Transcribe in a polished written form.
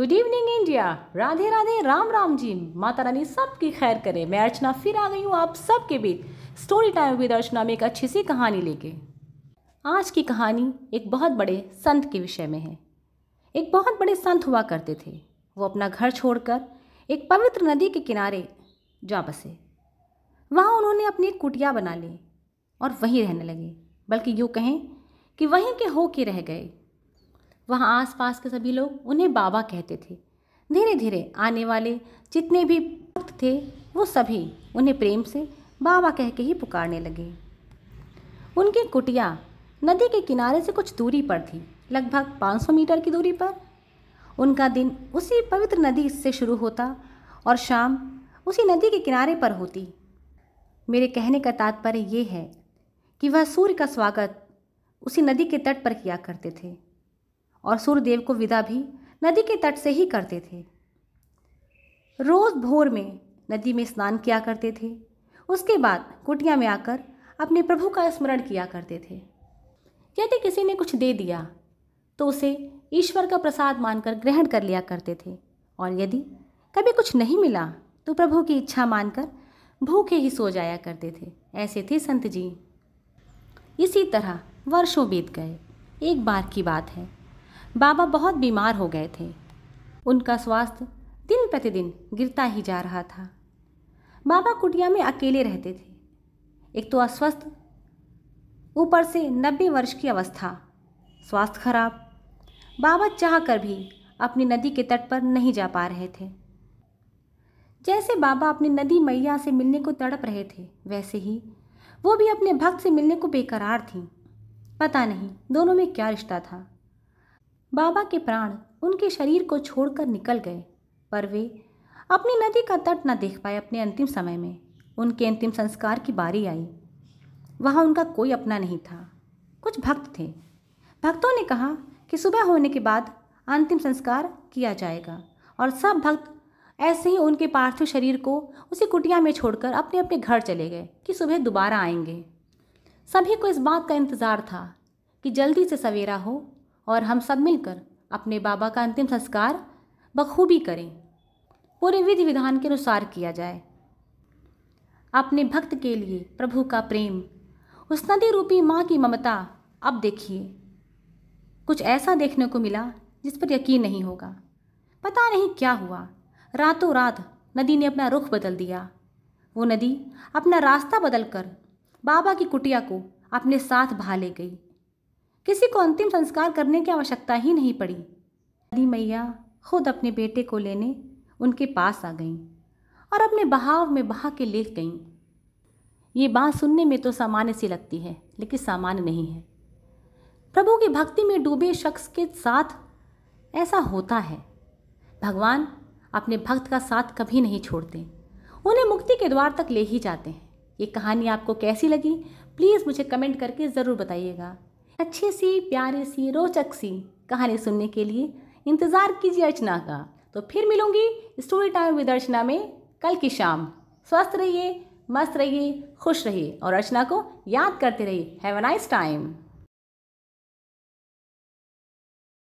Good evening India. Radhe Radhe, Ram Ram ji. Mata Rani सबकी खैर करे। मैं अर्चना फिर आ गई हूँ आप सबके बीच स्टोरी टाइम विद अर्चना में एक अच्छी सी कहानी लेके। आज की कहानी एक बहुत बड़े संत के विषय में है। एक बहुत बड़े संत हुआ करते थे। वो अपना घर छोड़कर एक पवित्र नदी के किनारे जा बसे। वहाँ उन्होंने अपनी एक कुटिया बना ली और वहीं रहने लगे, बल्कि यूँ कहें कि वहीं के हो के रह गए। वहाँ आसपास के सभी लोग उन्हें बाबा कहते थे। धीरे धीरे आने वाले जितने भी भक्त थे वो सभी उन्हें प्रेम से बाबा कह के ही पुकारने लगे। उनकी कुटिया नदी के किनारे से कुछ दूरी पर थी, लगभग 500 मीटर की दूरी पर। उनका दिन उसी पवित्र नदी से शुरू होता और शाम उसी नदी के किनारे पर होती। मेरे कहने का तात्पर्य ये है कि वह सूर्य का स्वागत उसी नदी के तट पर किया करते थे और सूर्यदेव को विदा भी नदी के तट से ही करते थे। रोज़ भोर में नदी में स्नान किया करते थे। उसके बाद कुटिया में आकर अपने प्रभु का स्मरण किया करते थे। यदि किसी ने कुछ दे दिया तो उसे ईश्वर का प्रसाद मानकर ग्रहण कर लिया करते थे, और यदि कभी कुछ नहीं मिला तो प्रभु की इच्छा मानकर भूखे ही सो जाया करते थे। ऐसे थे संत जी। इसी तरह वर्षों बीत गए। एक बार की बात है, बाबा बहुत बीमार हो गए थे। उनका स्वास्थ्य दिन प्रतिदिन गिरता ही जा रहा था। बाबा कुटिया में अकेले रहते थे। एक तो अस्वस्थ, ऊपर से 90 वर्ष की अवस्था, स्वास्थ्य खराब। बाबा चाह कर भी अपनी नदी के तट पर नहीं जा पा रहे थे। जैसे बाबा अपनी नदी मैया से मिलने को तड़प रहे थे, वैसे ही वो भी अपने भक्त से मिलने को बेकरार थीं। पता नहीं दोनों में क्या रिश्ता था। बाबा के प्राण उनके शरीर को छोड़कर निकल गए, पर वे अपनी नदी का तट न देख पाए। अपने अंतिम समय में उनके अंतिम संस्कार की बारी आई। वहाँ उनका कोई अपना नहीं था। कुछ भक्त थे। भक्तों ने कहा कि सुबह होने के बाद अंतिम संस्कार किया जाएगा, और सब भक्त ऐसे ही उनके पार्थिव शरीर को उसी कुटिया में छोड़कर अपने अपने घर चले गए कि सुबह दोबारा आएंगे। सभी को इस बात का इंतज़ार था कि जल्दी से सवेरा हो और हम सब मिलकर अपने बाबा का अंतिम संस्कार बखूबी करें, पूरे विधि विधान के अनुसार किया जाए। अपने भक्त के लिए प्रभु का प्रेम, उस नदी रूपी माँ की ममता। अब देखिए, कुछ ऐसा देखने को मिला जिस पर यकीन नहीं होगा। पता नहीं क्या हुआ, रातों रात नदी ने अपना रुख बदल दिया। वो नदी अपना रास्ता बदलकर बाबा की कुटिया को अपने साथ भा ले गई। किसी को अंतिम संस्कार करने की आवश्यकता ही नहीं पड़ी। नदी मैया खुद अपने बेटे को लेने उनके पास आ गईं और अपने बहाव में बहा के ले गईं। ये बात सुनने में तो सामान्य सी लगती है, लेकिन सामान्य नहीं है। प्रभु की भक्ति में डूबे शख्स के साथ ऐसा होता है। भगवान अपने भक्त का साथ कभी नहीं छोड़ते, उन्हें मुक्ति के द्वार तक ले ही जाते हैं। ये कहानी आपको कैसी लगी, प्लीज़ मुझे कमेंट करके ज़रूर बताइएगा। अच्छी सी, प्यारी सी, रोचक सी कहानी सुनने के लिए इंतज़ार कीजिए अर्चना का। तो फिर मिलूंगी स्टोरी टाइम विद अर्चना में कल की शाम। स्वस्थ रहिए, मस्त रहिए, खुश रहिए और अर्चना को याद करते रहिए। Have a nice time.